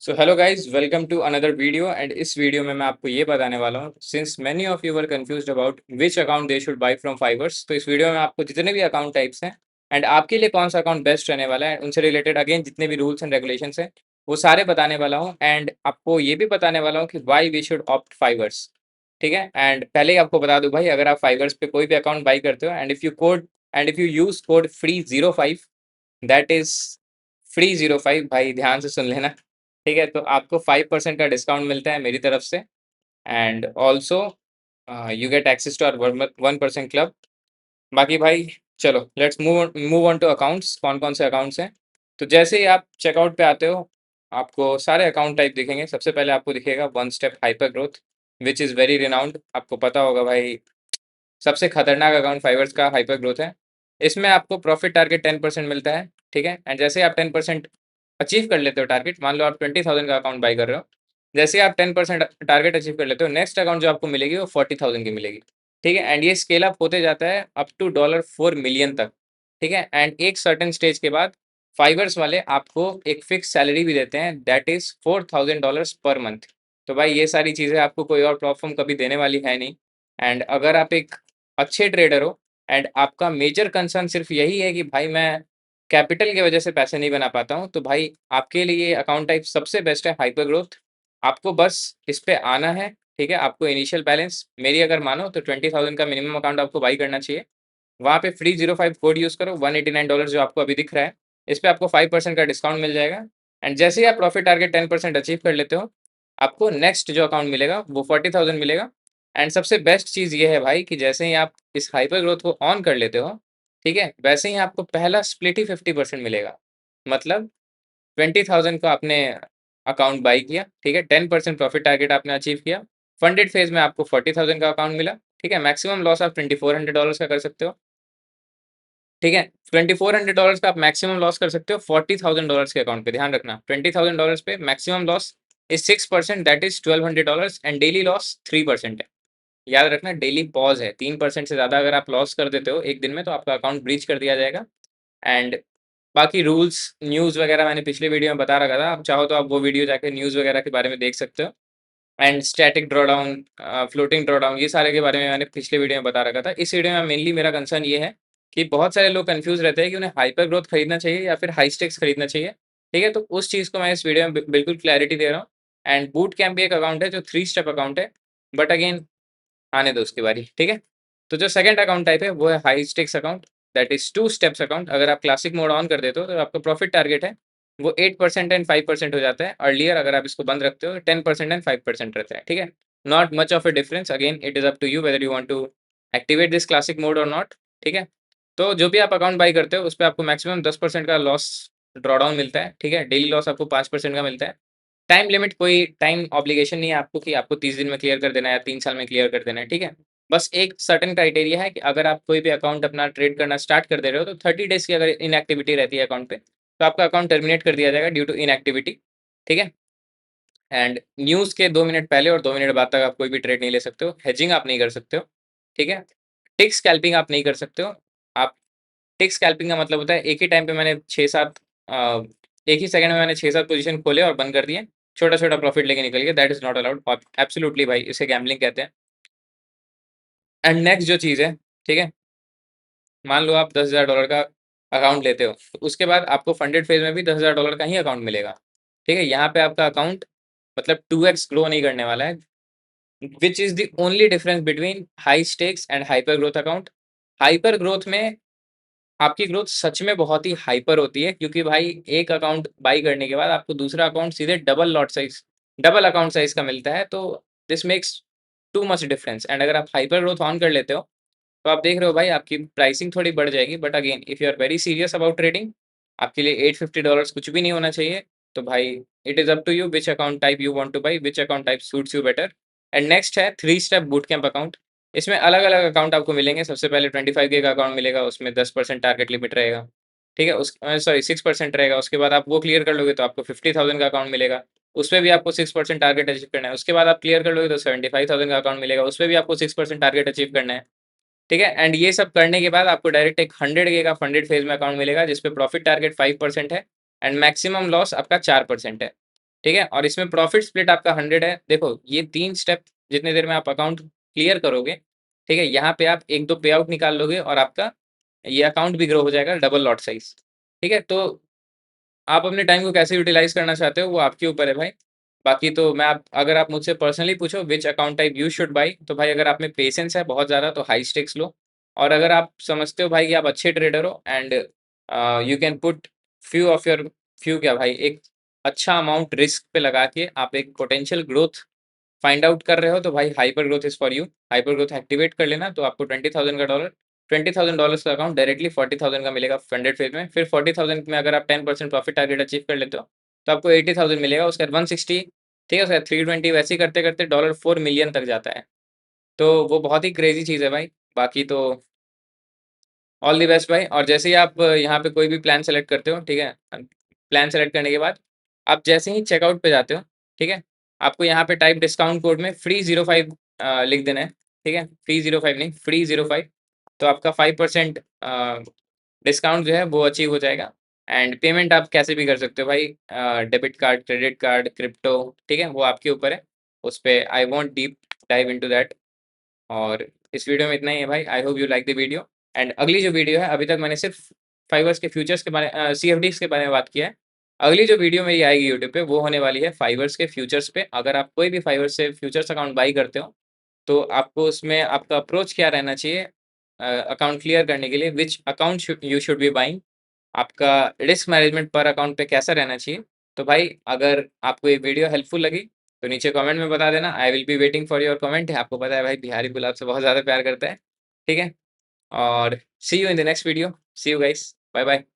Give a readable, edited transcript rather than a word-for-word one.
So hello guys, welcome to another video. And इस video में मैं आपको ये बताने वाला हूँ, since many of you were confused about which account they should buy from Fiverr's. तो इस वीडियो में आपको जितने भी अकाउंट टाइप्स हैं एंड आपके लिए कौन सा अकाउंट बेस्ट रहने वाला है, उनसे रिलेटेड अगेन जितने भी रूल्स एंड रेगुलेशंस हैं वो सारे बताने वाला हूँ। एंड आपको ये भी बताने वाला हूँ कि वाई वी शुड ऑप्ट फाइवर्स। ठीक है। एंड पहले ही आपको बता दूं भाई, अगर आप फाइवर्स पे कोई भी अकाउंट बाई करते हो and if you use code free 05, that is free 05 भाई, ध्यान से सुन लेना। ठीक है, तो आपको 5% का डिस्काउंट मिलता है मेरी तरफ से। And also you get access to our 1% club. बाकी भाई चलो let's move on to accounts. कौन कौन से अकाउंट्स हैं? तो जैसे ही आप चेकआउट पे आते हो, आपको सारे अकाउंट टाइप दिखेंगे। सबसे पहले आपको दिखेगा one step hyper growth, which is very renowned. आपको पता होगा भाई, सबसे खतरनाक अकाउंट फाइवर्स का हाइपर ग्रोथ है। इसमें आपको प्रॉफिट टारगेट 10% मिलता है। ठीक है, एंड जैसे आप 10% अचीव कर लेते हो टारगेट, मान लो आप 20,000 का अकाउंट बाई कर रहे हो, जैसे आप 10% टारगेट अचीव कर लेते हो, नेक्स्ट अकाउंट जो आपको मिलेगी वो 40,000 की मिलेगी। ठीक है, एंड ये स्केल अप होते जाता है अप टू $4 मिलियन तक। ठीक है, एंड एक सर्टेन स्टेज के बाद फाइवर्स वाले आपको एक फिक्स सैलरी भी देते हैं, दैट इज $4,000 पर मंथ। तो भाई ये सारी चीज़ें आपको कोई और प्लेटफॉर्म कभी देने वाली है नहीं। एंड अगर आप एक अच्छे ट्रेडर हो एंड आपका मेजर कंसर्न सिर्फ यही है कि भाई मैं कैपिटल की वजह से पैसे नहीं बना पाता हूँ, तो भाई आपके लिए अकाउंट टाइप सबसे बेस्ट है हाइपर ग्रोथ। आपको बस इस पे आना है। ठीक है, आपको इनिशियल बैलेंस मेरी अगर मानो तो 20,000 का मिनिमम अकाउंट आपको बाई करना चाहिए। वहाँ पे फ्री 05 कोड यूज़ करो, $189 जो आपको अभी दिख रहा है, इस पे आपको 5% का डिस्काउंट मिल जाएगा। एंड जैसे ही आप प्रॉफिट टारगेट 10% अचीव कर लेते हो, आपको नेक्स्ट जो अकाउंट मिलेगा वो 40,000 मिलेगा। एंड सबसे बेस्ट चीज़ ये है भाई कि जैसे ही आप इस हाइपर ग्रोथ को ऑन कर लेते हो, ठीक है, वैसे ही आपको पहला स्प्लिट ही 50% मिलेगा। मतलब 20,000 का आपने अकाउंट बाई किया, ठीक है, 10% प्रॉफिट टारगेट आपने अचीव किया, फंडेड फेज में आपको 40,000 का अकाउंट मिला। ठीक है, मैक्सिमम लॉस आप $2,400 का कर सकते हो। ठीक है, $2,400 का आप मैक्सिमम लॉस कर सकते हो $40,000 के अकाउंट पे। ध्यान रखना, $20,000 पे maximum loss is 6%, that is $1,200, and daily loss 3% है। याद रखना, डेली पॉज है। 3% से ज़्यादा अगर आप लॉस कर देते हो एक दिन में, तो आपका अकाउंट ब्रीच कर दिया जाएगा। एंड बाकी रूल्स न्यूज़ वगैरह मैंने पिछले वीडियो में बता रखा था। आप चाहो तो आप वो वीडियो जाके न्यूज़ वगैरह के बारे में देख सकते हो। And static drawdown, floating drawdown, ये सारे के बारे में मैंने पिछले वीडियो में बता रखा था। इस वीडियो में मेनली मेरा कंसर्न ये है कि बहुत सारे लोग कंफ्यूज रहते हैं कि उन्हें हाइपर ग्रोथ खरीदना चाहिए या फिर हाई स्टेक्स खरीदना चाहिए। ठीक है, तो उस चीज़ को मैं इस वीडियो में बिल्कुल क्लैरिटी दे रहा हूँ। एंड बूट कैम्प भी एक अकाउंट है जो 3 स्टेप अकाउंट है, बट अगेन आने दो उसकी बारी। ठीक है, तो जो सेकंड अकाउंट टाइप है वो है high stakes account, that is 2 steps account. अगर आप क्लासिक मोड ऑन कर देते हो तो आपका प्रॉफिट टारगेट है वो 8% एंड 5% हो जाता है। अर्लियर अगर आप इसको बंद रखते हो 10% एंड 5% रहता है। ठीक है, not much of a difference, again it is up to you whether you want to activate this classic mode और नॉट। ठीक है, तो जो भी आप अकाउंट बाई करते हो उस पर आपको मैक्सिमम 10% का लॉस ड्रॉडाउन मिलता है। ठीक है, डेली लॉस आपको 5% का मिलता है। टाइम लिमिट, कोई टाइम ऑब्लिगेशन नहीं है आपको कि आपको 30 दिन में क्लियर कर देना है या 3 साल में क्लियर कर देना है। ठीक है, बस एक सर्टेन क्राइटेरिया है कि अगर आप कोई भी अकाउंट अपना ट्रेड करना स्टार्ट कर दे रहे हो तो 30 डेज की अगर इनएक्टिविटी रहती है अकाउंट पे, तो आपका अकाउंट टर्मिनेट कर दिया जाएगा ड्यू टू इनएक्टिविटी। ठीक है, एंड न्यूज़ के 2 मिनट पहले और 2 मिनट बाद तक आप कोई भी ट्रेड नहीं ले सकते हो। हेजिंग आप नहीं कर सकते हो। ठीक है, टिक स्कैल्पिंग आप नहीं कर सकते हो। आप टिक स्कैल्पिंग का मतलब होता है एक ही टाइम पे मैंने 6-7 एक ही सेकंड में मैंने 6-7 पोजीशन खोले और बंद कर दिए, छोटा छोटा प्रॉफिट लेके निकल गया। That is not allowed absolutely भाई, इसे गैम्बलिंग कहते हैं। एंड नेक्स्ट जो चीज़ है, ठीक है, मान लो आप $10,000 का अकाउंट लेते हो, तो उसके बाद आपको फंडेड फेज में भी $10,000 का ही अकाउंट मिलेगा। ठीक है, यहाँ पे आपका अकाउंट मतलब 2x ग्रो नहीं करने वाला है, which is the only difference between high stakes and hyper growth account. Hyper growth में आपकी ग्रोथ सच में बहुत ही हाइपर होती है, क्योंकि भाई एक अकाउंट बाई करने के बाद आपको दूसरा अकाउंट सीधे double lot size, double account size का मिलता है। तो this makes too much difference. And अगर आप हाइपर ग्रोथ ऑन कर लेते हो तो आप देख रहे हो भाई आपकी प्राइसिंग थोड़ी बढ़ जाएगी, but again if you are very serious about trading, आपके लिए $850 कुछ भी नहीं होना चाहिए। तो भाई it is up to you which account type you want to buy, which account type suits you better. And next है 3 स्टेप बूट कैंप अकाउंट। इसमें अलग अलग अकाउंट आपको मिलेंगे। सबसे पहले 25K का अकाउंट मिलेगा, उसमें 10% टारगेट लिमिट रहेगा। ठीक है, उस सॉरी 6% रहेगा। उसके बाद आप वो क्लियर कर लोगे तो आपको 50,000 का अकाउंट मिलेगा, उस पर भी आपको 6% टारगेट अचीव करना है। उसके बाद आप क्लियर कर लोगे तो 75,000 का अकाउंट मिलेगा, उस पर भी आपको 6% टारगेट अचीव करना है। ठीक है, एंड ये सब करने के बाद आपको डायरेक्ट एक 100K का फंडेड फेज में अकाउंट मिलेगा, जिसपे प्रॉफिट टारगेट 5% है एंड मैक्सिमम लॉस आपका 4% है। ठीक है? और इसमें प्रॉफिट स्प्लिट आपका 100 है। देखो ये 3 स्टेप जितनी देर में आप अकाउंट क्लियर करोगे, ठीक है? यहाँ पे आप 1-2 पे आउट निकाल लोगे और आपका ये अकाउंट भी ग्रो हो जाएगा डबल लॉट साइज़, ठीक है? तो आप अपने टाइम को कैसे यूटिलाइज़ करना चाहते हो वो आपके ऊपर है भाई। बाकी तो मैं आप अगर आप मुझसे पर्सनली पूछो which account type you should buy, तो भाई अगर आप में पेशेंस है बहुत ज़्यादा तो हाई स्टेक्स लो। और अगर आप समझते हो भाई कि आप अच्छे ट्रेडर हो and you can put few of your few क्या भाई एक अच्छा अमाउंट रिस्क पे लगा के आप एक पोटेंशियल ग्रोथ फाइंड आउट कर रहे हो, तो भाई hyper growth is for you. Hyper growth activate कर लेना तो आपको 20,000 का डॉलर $20,000 का अकाउंट डायरेक्टली 40,000 का मिलेगा फंडेड फेज में। फिर 40,000 में अगर आप 10% प्रॉफिट टारगेट अचीव कर लेते हो तो आपको 80,000 मिलेगा। उसके बाद 160, ठीक है, उसके बाद 320, वैसे ही करते करते डॉलर 4 मिलियन तक जाता है। तो वो बहुत ही क्रेजी चीज़ है भाई। बाकी तो ऑल द बेस्ट भाई। और जैसे ही आप यहाँ पे कोई भी प्लान सेलेक्ट करते हो, ठीक है, प्लान सेलेक्ट करने के बाद आप जैसे ही चेकआउट पे जाते हो, ठीक है, आपको यहाँ पे टाइप डिस्काउंट कोड में फ्री 05 लिख देना है, ठीक है, फ्री 05 नहीं, फ्री 05। तो आपका 5% डिस्काउंट जो है वो अचीव हो जाएगा। एंड पेमेंट आप कैसे भी कर सकते हो भाई, debit card, credit card, crypto, ठीक है, वो आपके ऊपर है। उस पे I want deep dive into that. और इस वीडियो में इतना ही है भाई। I hope you like the video. And अगली जो वीडियो है, अभी तक मैंने सिर्फ फाइवर्स के फ्यूचर्स के बारे सीएफडीज के बारे में बात किया है। अगली जो वीडियो मेरी आएगी यूट्यूब पे वो होने वाली है फाइवर्स के फ्यूचर्स पे। अगर आप कोई भी फाइवर्स से फ्यूचर्स अकाउंट बाई करते हो तो आपको उसमें आपका अप्रोच क्या रहना चाहिए अकाउंट क्लियर करने के लिए, which account you should be buying, आपका रिस्क मैनेजमेंट पर अकाउंट पे कैसा रहना चाहिए। तो भाई अगर आपको ये वीडियो हेल्पफुल लगी तो नीचे कमेंट में बता देना। I will be waiting for your comment. आपको पता है भाई बिहारी गुलाब से बहुत ज़्यादा प्यार करता है, ठीक है? और see you in the next video. See you guys, bye bye.